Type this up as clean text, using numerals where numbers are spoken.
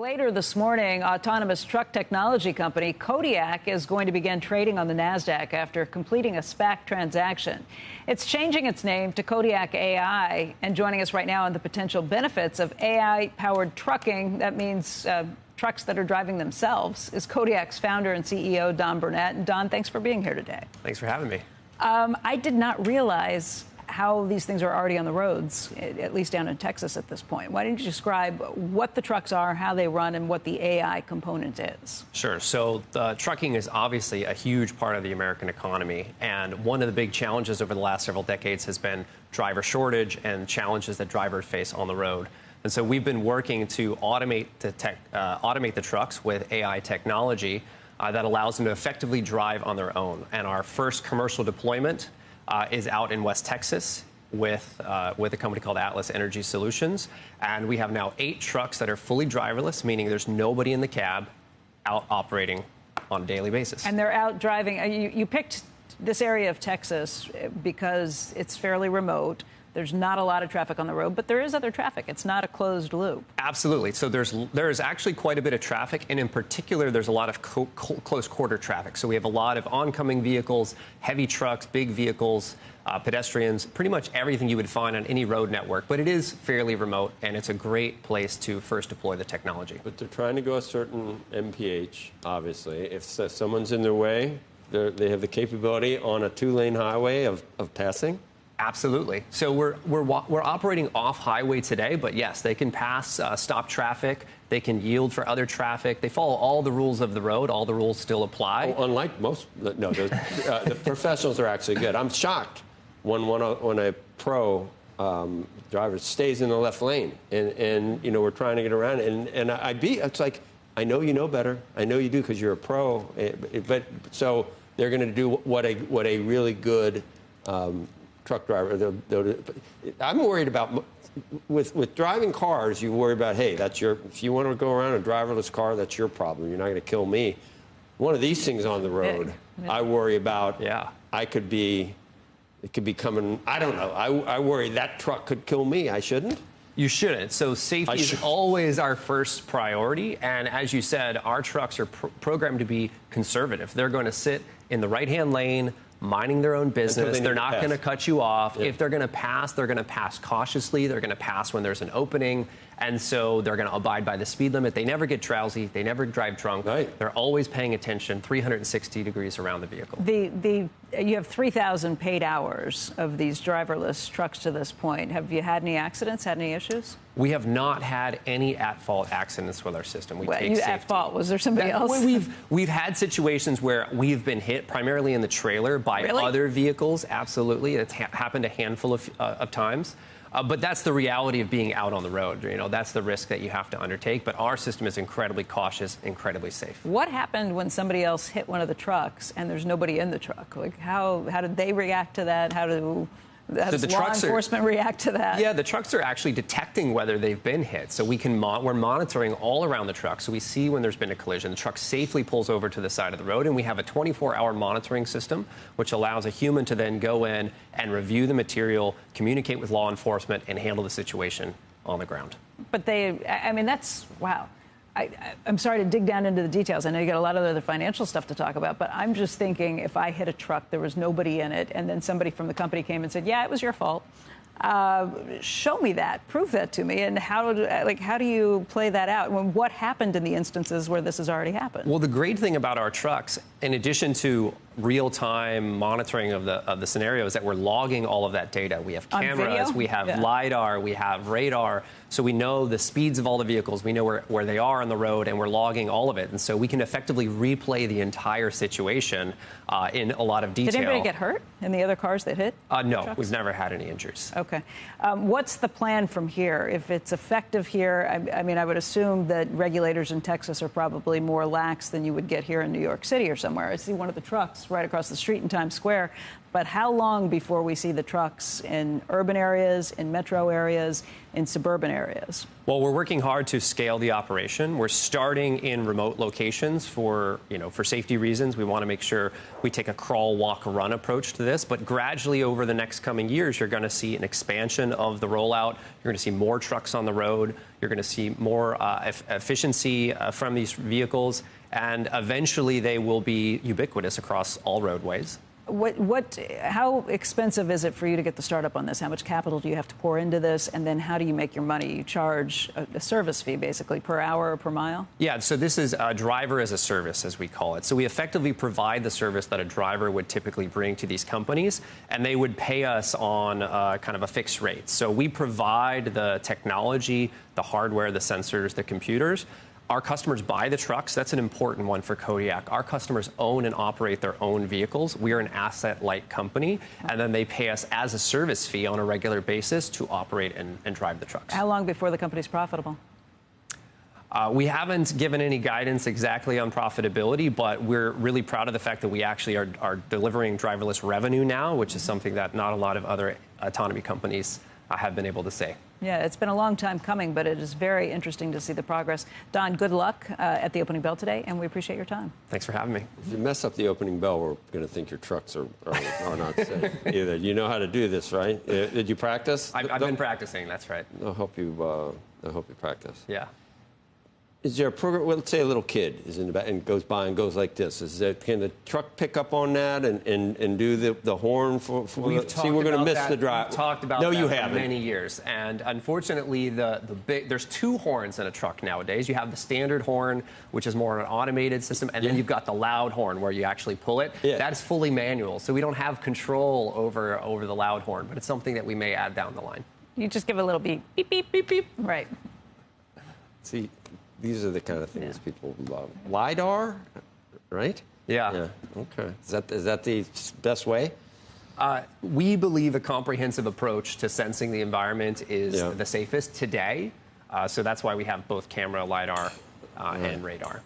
Later this morning, autonomous truck technology company Kodiak is going to begin trading on the NASDAQ after completing a SPAC transaction. It's changing its name to Kodiak AI, and joining us right now on the potential benefits of AI-powered trucking, that means trucks that are driving themselves, is Kodiak's founder and CEO, Don Burnette. And Don, thanks for being here today. Thanks for having me. I did not realize how these things are already on the roads, at least down in Texas at this point. Why don't you describe what the trucks are, how they run, and what the AI component is? Sure. So trucking is obviously a huge part of the American economy. And one of the big challenges over the last several decades has been driver shortage and challenges that drivers face on the road. And so we've been working to automate the trucks with AI technology that allows them to effectively drive on their own. And our first commercial deployment is out in West Texas with a company called Atlas Energy Solutions. And we have now 8 trucks that are fully driverless, meaning there's nobody in the cab, out operating on a daily basis. And they're out driving. You picked this area of Texas because it's fairly remote. There's not a lot of traffic on the road, but there is other traffic. It's not a closed loop. Absolutely. So there's actually quite a bit of traffic, and in particular, there's a lot of close quarter traffic. So we have a lot of oncoming vehicles, heavy trucks, big vehicles, pedestrians, pretty much everything you would find on any road network. But it is fairly remote, and it's a great place to first deploy the technology. But they're trying to go a certain MPH, obviously. If someone's in their way, they have the capability on a 2-lane highway of passing. Absolutely. So we're operating off highway today, but yes, they can pass stop traffic. They can yield for other traffic. They follow all the rules of the road. All the rules still apply. Oh, unlike most, no, the professionals are actually good. I'm shocked when a pro driver stays in the left lane, and you know we're trying to get around, and it's like I know you know better. I know you do because you're a pro, but so they're going to do what a really good truck driver. I'm worried about with driving cars. You worry about, hey, if you want to go around a driverless car, that's your problem. You're not going to kill me. One of these things on the road, I worry about. Yeah, it could be coming. I don't know. I worry that truck could kill me. I shouldn't. You shouldn't. So safety is always our first priority. And as you said, our trucks are programmed to be conservative. They're going to sit in the right-hand lane, minding their own business. They're not going to cut you off. Yeah. If they're going to pass, they're going to pass cautiously. They're going to pass when there's an opening. And so they're going to abide by the speed limit. They never get drowsy. They never drive drunk. Right. They're always paying attention 360 degrees around the vehicle. You have 3,000 paid hours of these driverless trucks to this point. Have you had any accidents, had any issues? We have not had any at-fault accidents with our system. We take safety. At fault? Was there somebody else? We've had situations where we've been hit primarily in the trailer by other vehicles. Absolutely. It's happened a handful of times. But that's the reality of being out on the road. You know, that's the risk that you have to undertake. But our system is incredibly cautious, incredibly safe. What happened when somebody else hit one of the trucks and there's nobody in the truck? Like, how did they react to that? How does law enforcement react to that? Yeah, the trucks are actually detecting whether they've been hit. So we're monitoring all around the truck. So we see when there's been a collision. The truck safely pulls over to the side of the road, and we have a 24-hour monitoring system, which allows a human to then go in and review the material, communicate with law enforcement, and handle the situation on the ground. But that's, wow. I'm sorry to dig down into the details. I know you got a lot of other financial stuff to talk about, but I'm just thinking if I hit a truck, there was nobody in it, and then somebody from the company came and said, yeah, it was your fault. Show me that. Prove that to me. And how do you play that out? What happened in the instances where this has already happened? Well, the great thing about our trucks, in addition to real-time monitoring of the scenario, is that we're logging all of that data. We have cameras, we have LiDAR, we have radar, so we know the speeds of all the vehicles, we know where they are on the road, and we're logging all of it. And so we can effectively replay the entire situation in a lot of detail. Did anybody get hurt in the other cars that hit? No, we've never had any injuries. Okay. What's the plan from here? If it's effective here, I would assume that regulators in Texas are probably more lax than you would get here in New York City or somewhere. I see one of the trucks right across the street in Times Square. But how long before we see the trucks in urban areas, in metro areas, in suburban areas? Well, we're working hard to scale the operation. We're starting in remote locations for safety reasons. We want to make sure we take a crawl, walk, run approach to this. But gradually over the next coming years, you're going to see an expansion of the rollout. You're going to see more trucks on the road. You're going to see more efficiency from these vehicles. And eventually they will be ubiquitous across all roadways. How expensive is it for you to get the startup on this? How much capital do you have to pour into this? And then how do you make your money? You charge a service fee, basically, per hour or per mile? Yeah, so this is a driver as a service, as we call it. So we effectively provide the service that a driver would typically bring to these companies, and they would pay us on kind of a fixed rate. So we provide the technology, the hardware, the sensors, the computers. Our customers buy the trucks. That's an important one for Kodiak. Our customers own and operate their own vehicles. We are an asset-light company, and then they pay us as a service fee on a regular basis to operate and drive the trucks. How long before the company's profitable? We haven't given any guidance exactly on profitability, but we're really proud of the fact that we actually are delivering driverless revenue now, which is something that not a lot of other autonomy companies have been able to say. Yeah, it's been a long time coming, but it is very interesting to see the progress. Don, good luck at the opening bell today, and we appreciate your time. Thanks for having me. If you mess up the opening bell, we're going to think your trucks are not safe either. You know how to do this, right? Did you practice? I've been practicing, that's right. I'll help you practice. Yeah. Is there a program? Well, let's say a little kid is in the back and goes by and goes like this. Can the truck pick up on that and do the horn for We've see, we're going to miss the drive. We've talked about no, that you for haven't. many years, and unfortunately, there's two horns in a truck nowadays. You have the standard horn, which is more an automated system, and then you've got the loud horn where you actually pull it. Yeah. That is fully manual, so we don't have control over the loud horn, but it's something that we may add down the line. You just give a little beep, beep, beep, beep, beep. Right. See. These are the kind of things people love. LiDAR, right? Yeah. Okay. Is that the best way? We believe a comprehensive approach to sensing the environment is the safest today. So that's why we have both camera, LiDAR, and radar.